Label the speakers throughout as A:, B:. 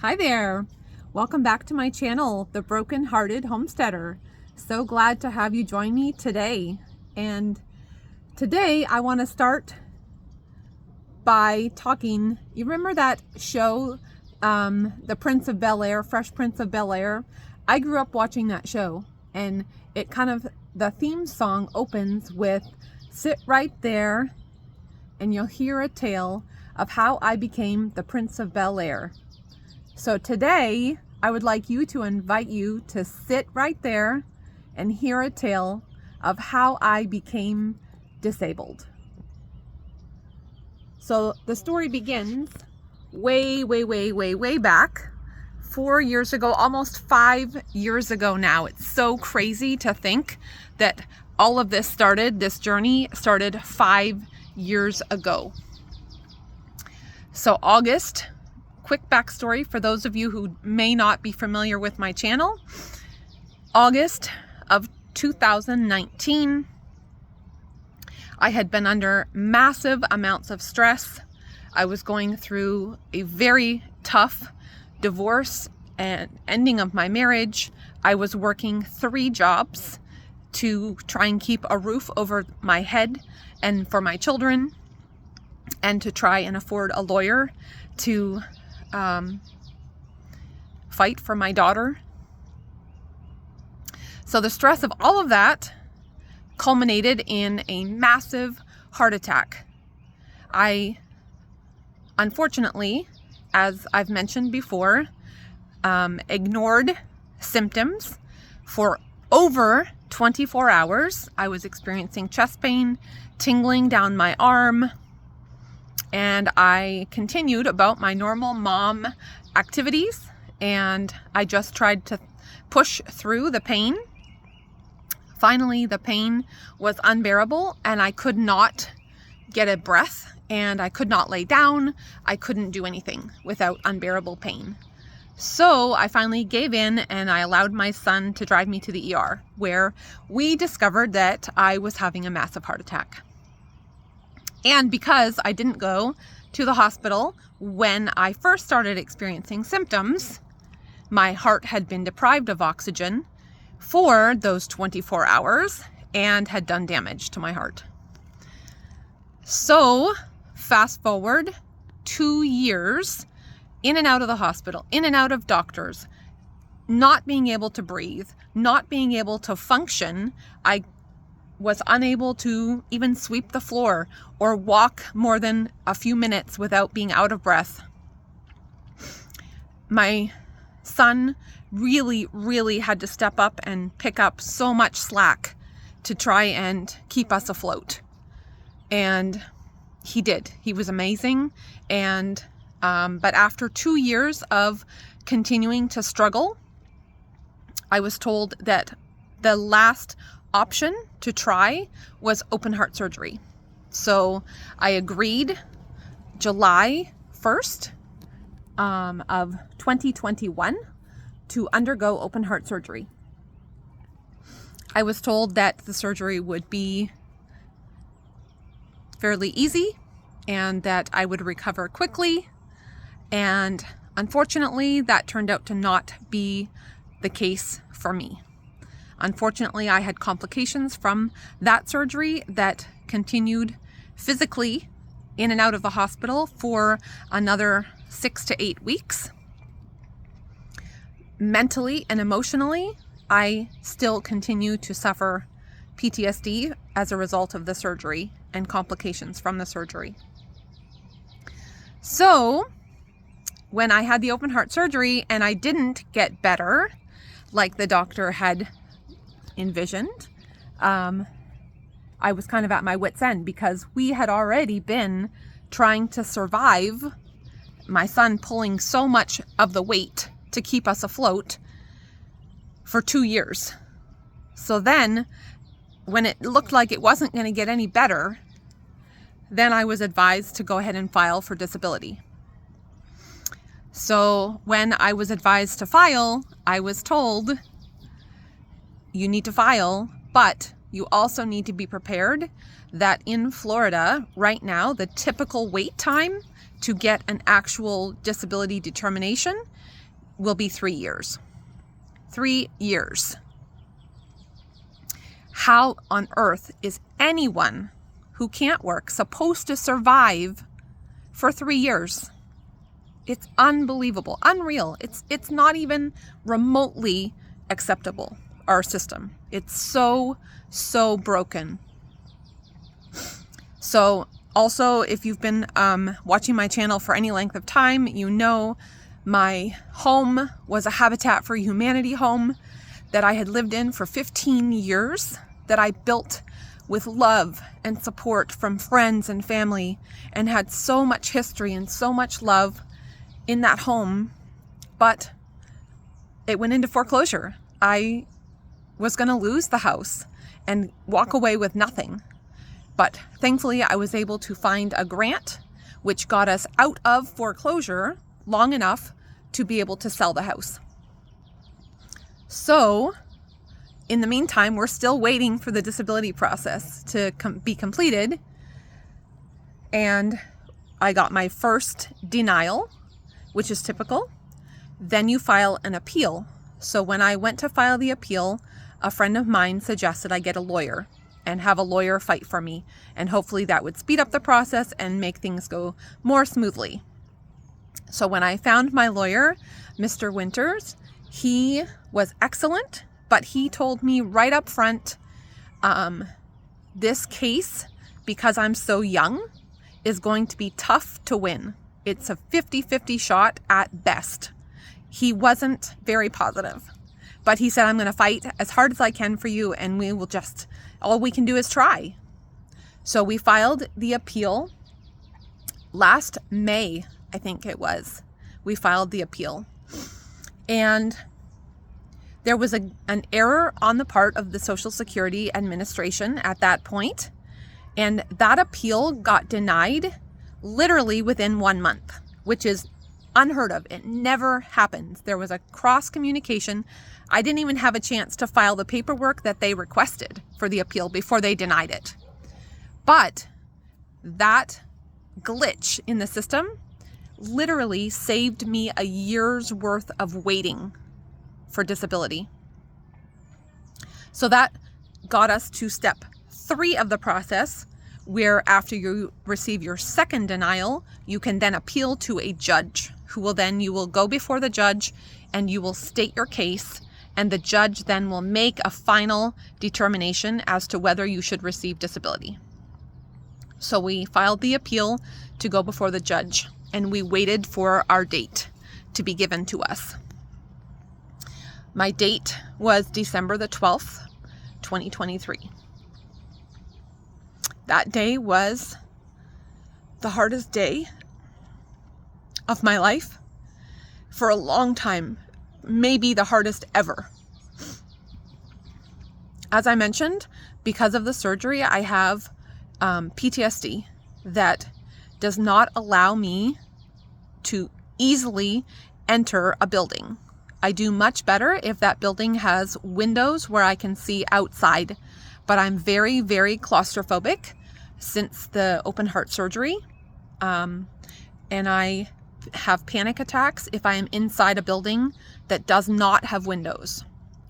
A: Hi there. Welcome back to my channel, The Broken Hearted Homesteader. So glad to have you join me today. And today I want to start by talking, you remember that show, The Prince of Bel-Air, Fresh Prince of Bel-Air? I grew up watching that show, and the theme song opens with "Sit right there and you'll hear a tale of how I became the Prince of Bel-Air." So today, I would like to invite you to sit right there and hear a tale of how I became disabled. So the story begins way back, 4 years ago, almost 5 years ago now. It's so crazy to think that all of this journey started 5 years ago. So quick backstory for those of you who may not be familiar with my channel. August of 2019, I had been under massive amounts of stress. I was going through a very tough divorce and ending of my marriage. I was working 3 jobs to try and keep a roof over my head and for my children, and to try and afford a lawyer to fight for my daughter. So the stress of all of that culminated in a massive heart attack. I, unfortunately, as I've mentioned before, ignored symptoms for over 24 hours. I was experiencing chest pain, tingling down my arm, and I continued about my normal mom activities, and I just tried to push through the pain. Finally, the pain was unbearable, and I could not get a breath, and I could not lay down. I couldn't do anything without unbearable pain. So I finally gave in, and I allowed my son to drive me to the ER, where we discovered that I was having a massive heart attack. And because I didn't go to the hospital when I first started experiencing symptoms, my heart had been deprived of oxygen for those 24 hours and had done damage to my heart. So fast forward 2 years, in and out of the hospital, in and out of doctors, not being able to breathe, not being able to function. I was unable to even sweep the floor or walk more than a few minutes without being out of breath. My son really had to step up and pick up so much slack to try and keep us afloat. And he did. He was amazing. And but after 2 years of continuing to struggle, I was told that the last option to try was open heart surgery. So I agreed July 1st of 2021 to undergo open heart surgery. I was told that the surgery would be fairly easy and that I would recover quickly. And unfortunately, that turned out to not be the case for me. Unfortunately, I had complications from that surgery that continued physically in and out of the hospital for another 6 to 8 weeks. Mentally and emotionally, I still continue to suffer PTSD as a result of the surgery and complications from the surgery. So when I had the open heart surgery and I didn't get better like the doctor had envisioned, I was kind of at my wit's end, because we had already been trying to survive, my son pulling so much of the weight to keep us afloat, for 2 years. So then when it looked like it wasn't going to get any better, then I was advised to go ahead and file for disability. So when I was advised to file, I was told, you need to file, but you also need to be prepared that in Florida right now, the typical wait time to get an actual disability determination will be 3 years. 3 years. How on earth is anyone who can't work supposed to survive for 3 years? It's unbelievable, unreal. It's not even remotely acceptable, our system. It's so broken. So also, if you've been watching my channel for any length of time, you know my home was a Habitat for Humanity home that I had lived in for 15 years, that I built with love and support from friends and family, and had so much history and so much love in that home, but it went into foreclosure. I was going to lose the house and walk away with nothing. But thankfully, I was able to find a grant which got us out of foreclosure long enough to be able to sell the house. So, in the meantime, we're still waiting for the disability process to be completed. And I got my first denial, which is typical. Then you file an appeal. So when I went to file the appeal, a friend of mine suggested I get a lawyer and have a lawyer fight for me. And hopefully that would speed up the process and make things go more smoothly. So when I found my lawyer, Mr. Winters, he was excellent, but he told me right up front, this case, because I'm so young, is going to be tough to win. It's a 50-50 shot at best. He wasn't very positive, but he said, I'm going to fight as hard as I can for you, and we will just, all we can do is try. So we filed the appeal last May, I think it was. We filed the appeal. And there was an error on the part of the Social Security Administration at that point, and that appeal got denied literally within 1 month, which is unheard of. It never happens. There was a cross communication. I didn't even have a chance to file the paperwork that they requested for the appeal before they denied it. But that glitch in the system literally saved me a year's worth of waiting for disability. So that got us to step 3 of the process, where after you receive your second denial, you can then appeal to a judge who will then, you will go before the judge and you will state your case, and the judge then will make a final determination as to whether you should receive disability. So we filed the appeal to go before the judge, and we waited for our date to be given to us. My date was December the 12th, 2023. That day was the hardest day of my life for a long time, maybe the hardest ever. As I mentioned, because of the surgery, I have PTSD that does not allow me to easily enter a building. I do much better if that building has windows where I can see outside, but I'm very, very claustrophobic since the open heart surgery. And I have panic attacks if I am inside a building that does not have windows,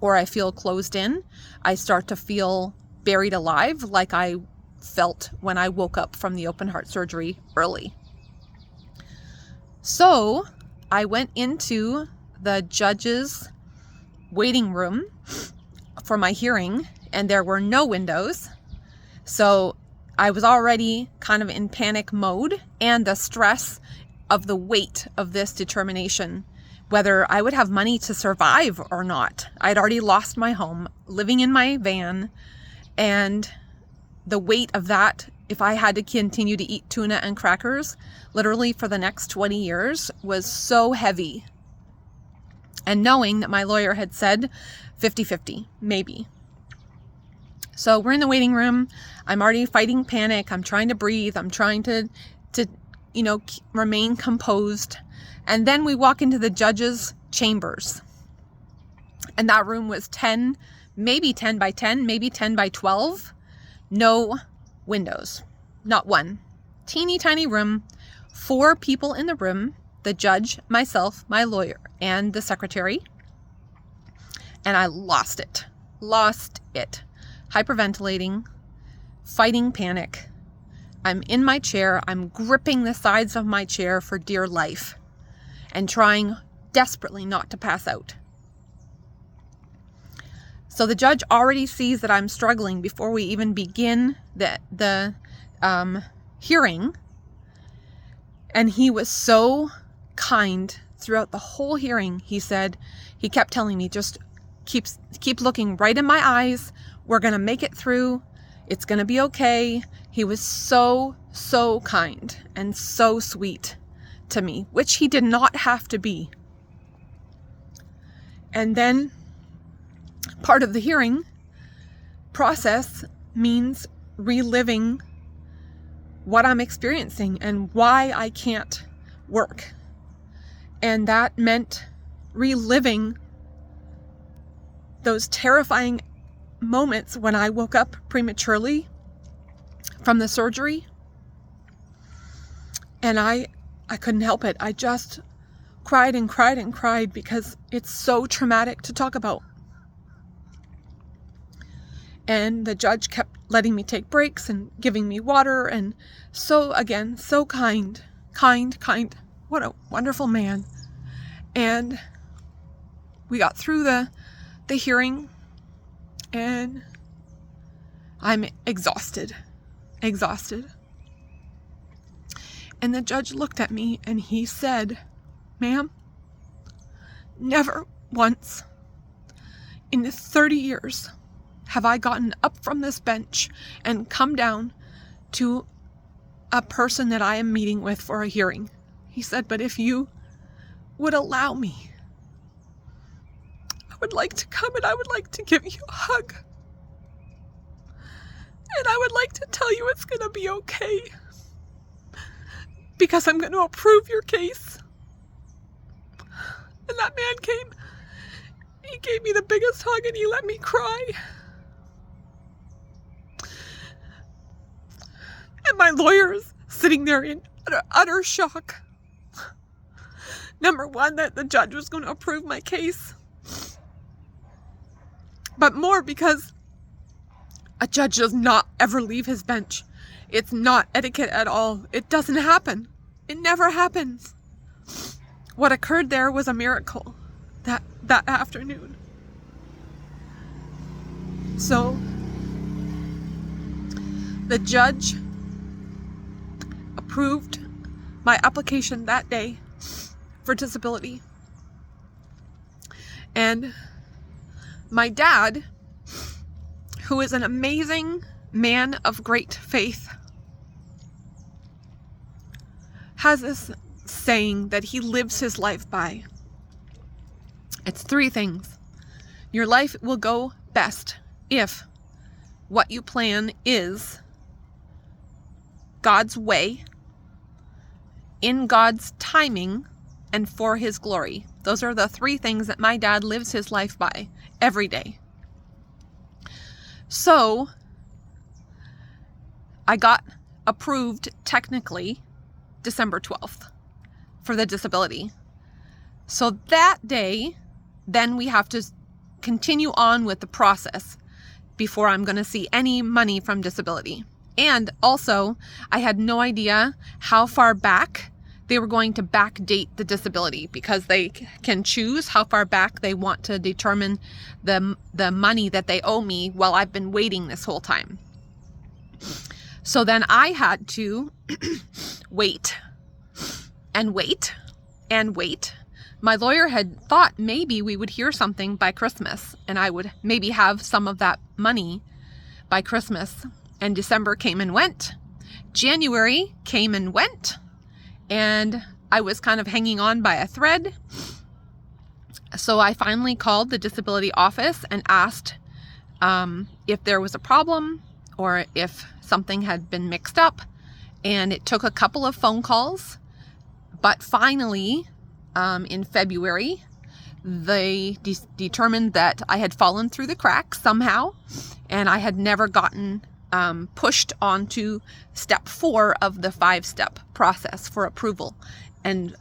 A: or I feel closed in. I start to feel buried alive, like I felt when I woke up from the open heart surgery early. So I went into the judge's waiting room for my hearing, and there were no windows. So I was already kind of in panic mode, and the stress of the weight of this determination, whether I would have money to survive or not. I'd already lost my home, living in my van, and the weight of that, if I had to continue to eat tuna and crackers literally for the next 20 years, was so heavy. And knowing that my lawyer had said 50-50, maybe. So we're in the waiting room. I'm already fighting panic. I'm trying to breathe. I'm trying to remain composed. And then we walk into the judge's chambers. And that room was 10, maybe 10 by 10, maybe 10 by 12. No windows, not one. Teeny tiny room, 4 people in the room, the judge, myself, my lawyer, and the secretary. And I lost it. Hyperventilating, fighting panic. I'm in my chair. I'm gripping the sides of my chair for dear life and trying desperately not to pass out. So the judge already sees that I'm struggling before we even begin the hearing. And he was so kind throughout the whole hearing. He kept telling me, just keep looking right in my eyes. We're going to make it through. It's going to be okay. He was so kind and so sweet to me, which he did not have to be. And then part of the hearing process means reliving what I'm experiencing and why I can't work. And that meant reliving those terrifying moments when I woke up prematurely from the surgery. And I couldn't help it. I just cried and cried and cried because it's so traumatic to talk about. And the judge kept letting me take breaks and giving me water, and so kind. What a wonderful man. And we got through the hearing, and I'm exhausted. And the judge looked at me and he said, "Ma'am, never once in the 30 years have I gotten up from this bench and come down to a person that I am meeting with for a hearing." He said, "But if you would allow me, I would like to come and I would like to give you a hug. And I would like to tell you it's going to be okay, because I'm going to approve your case." And that man came, he gave me the biggest hug and he let me cry. And my lawyer is sitting there in utter shock. Number one, that the judge was going to approve my case. But more because a judge does not ever leave his bench. It's not etiquette at all. It doesn't happen. It never happens. What occurred there was a miracle that afternoon. So the judge approved my application that day for disability. And my dad, who is an amazing man of great faith, has this saying that he lives his life by. It's 3 things. Your life will go best if what you plan is God's way, in God's timing, and for His glory. Those are the 3 things that my dad lives his life by every day. So I got approved technically December 12th for the disability. So that day, then we have to continue on with the process before I'm going to see any money from disability. And also, I had no idea how far back they were going to backdate the disability, because they can choose how far back they want to determine the money that they owe me while I've been waiting this whole time. So then I had to wait and wait and wait. My lawyer had thought maybe we would hear something by Christmas and I would maybe have some of that money by Christmas. And December came and went. January came and went. And I was kind of hanging on by a thread. So I finally called the disability office and asked if there was a problem or if something had been mixed up. And it took a couple of phone calls. But finally, in February, they determined that I had fallen through the cracks somehow. And I had never gotten pushed onto step 4 of the 5-step process for approval and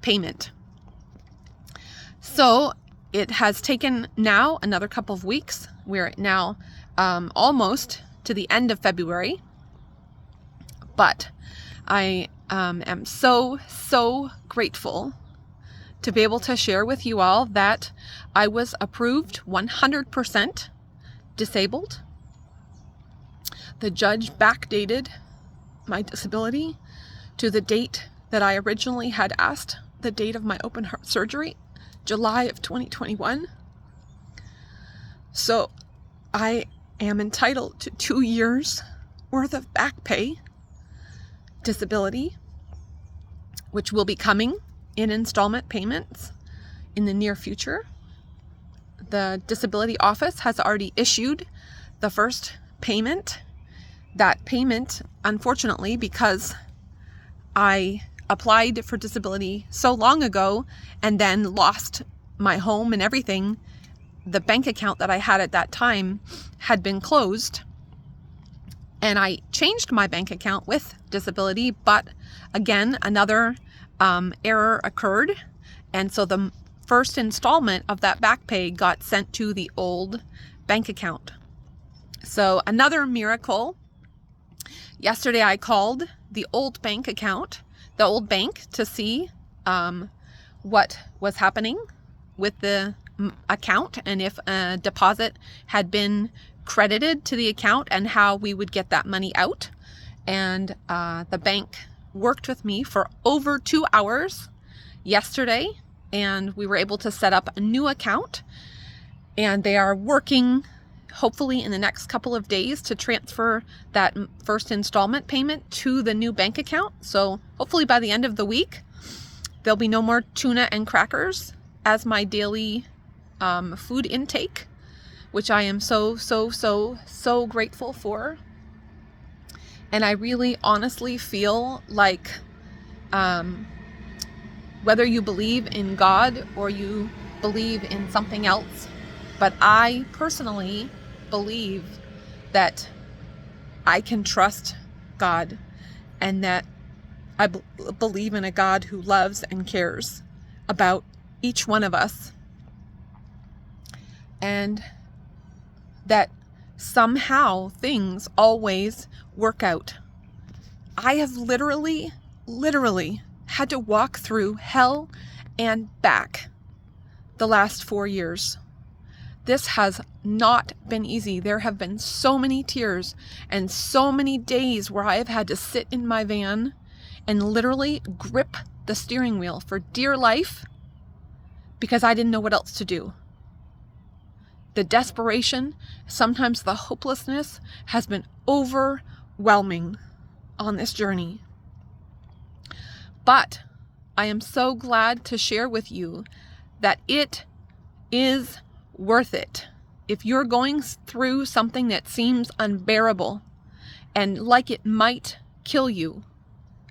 A: payment. So it has taken now another couple of weeks. We're now almost to the end of February, but I am so grateful to be able to share with you all that I was approved 100% disabled. The judge backdated my disability to the date that I originally had asked, the date of my open heart surgery, July of 2021. So I am entitled to 2 years worth of back pay disability, which will be coming in installment payments in the near future. The disability office has already issued the first payment. That payment, unfortunately, because I applied for disability so long ago and then lost my home and everything, the bank account that I had at that time had been closed. And I changed my bank account with disability, but again, another error occurred. And so the first installment of that back pay got sent to the old bank account. So another miracle. Yesterday I called the old bank account, the old bank, to see what was happening with the account and if a deposit had been credited to the account and how we would get that money out. And the bank worked with me for over 2 hours yesterday, and we were able to set up a new account, and they are working hopefully in the next couple of days to transfer that first installment payment to the new bank account. So hopefully by the end of the week, there'll be no more tuna and crackers as my daily food intake, which I am so grateful for. And I really honestly feel like whether you believe in God or you believe in something else, but I personally believe that I can trust God and that I believe in a God who loves and cares about each one of us, and that somehow things always work out. I have literally had to walk through hell and back the last 4 years. This has not been easy. There have been so many tears and so many days where I have had to sit in my van and literally grip the steering wheel for dear life because I didn't know what else to do. The desperation, sometimes the hopelessness, has been overwhelming on this journey. But I am so glad to share with you that it is worth it. If you're going through something that seems unbearable and like it might kill you,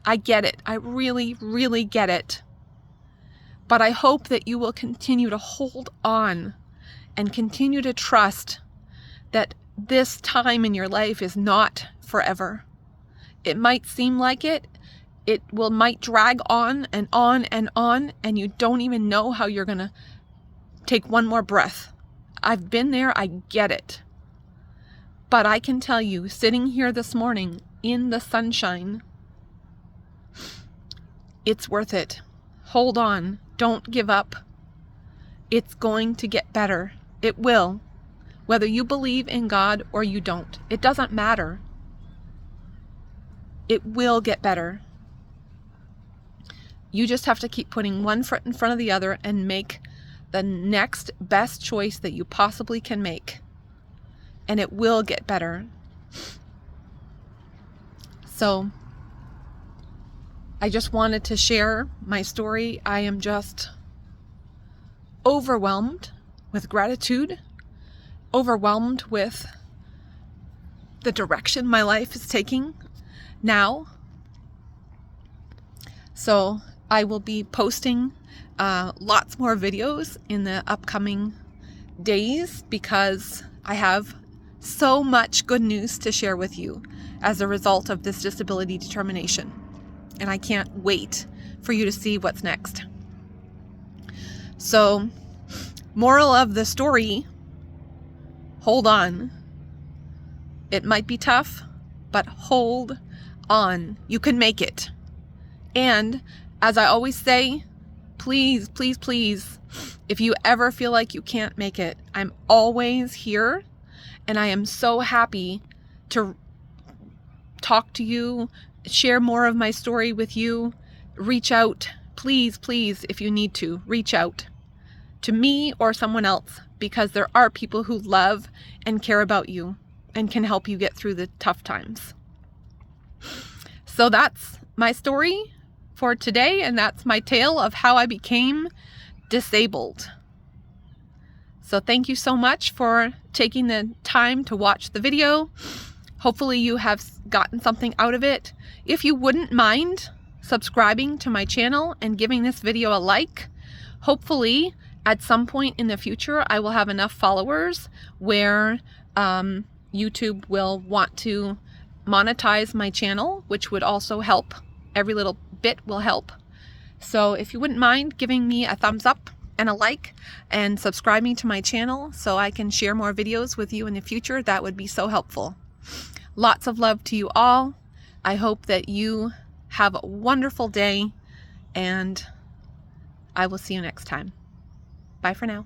A: I get it. I really get it. But I hope that you will continue to hold on and continue to trust that this time in your life is not forever. It might seem like it. It might drag on and on and on, and you don't even know how you're going to take one more breath. I've been there. I get it. But I can tell you, sitting here this morning in the sunshine, it's worth it. Hold on. Don't give up. It's going to get better. It will. Whether you believe in God or you don't, it doesn't matter. It will get better. You just have to keep putting one foot in front of the other and make the next best choice that you possibly can make. And it will get better. So, I just wanted to share my story. I am just overwhelmed with gratitude, overwhelmed with the direction my life is taking now. So I will be posting lots more videos in the upcoming days because I have so much good news to share with you as a result of this disability determination. And I can't wait for you to see what's next. So, moral of the story, hold on. It might be tough, but hold on. You can make it. And as I always say, please, please, please, if you ever feel like you can't make it, I'm always here, and I am so happy to talk to you, share more of my story with you. Reach out, please, please, if you need to, reach out to me or someone else, because there are people who love and care about you and can help you get through the tough times. So that's my story for today, and that's my tale of how I became disabled. So thank you so much for taking the time to watch the video. Hopefully you have gotten something out of it. If you wouldn't mind subscribing to my channel and giving this video a like, hopefully at some point in the future I will have enough followers where YouTube will want to monetize my channel, which would also help. Every little bit will help. So if you wouldn't mind giving me a thumbs up and a like and subscribing to my channel so I can share more videos with you in the future, that would be so helpful. Lots of love to you all. I hope that you have a wonderful day, and I will see you next time. Bye for now.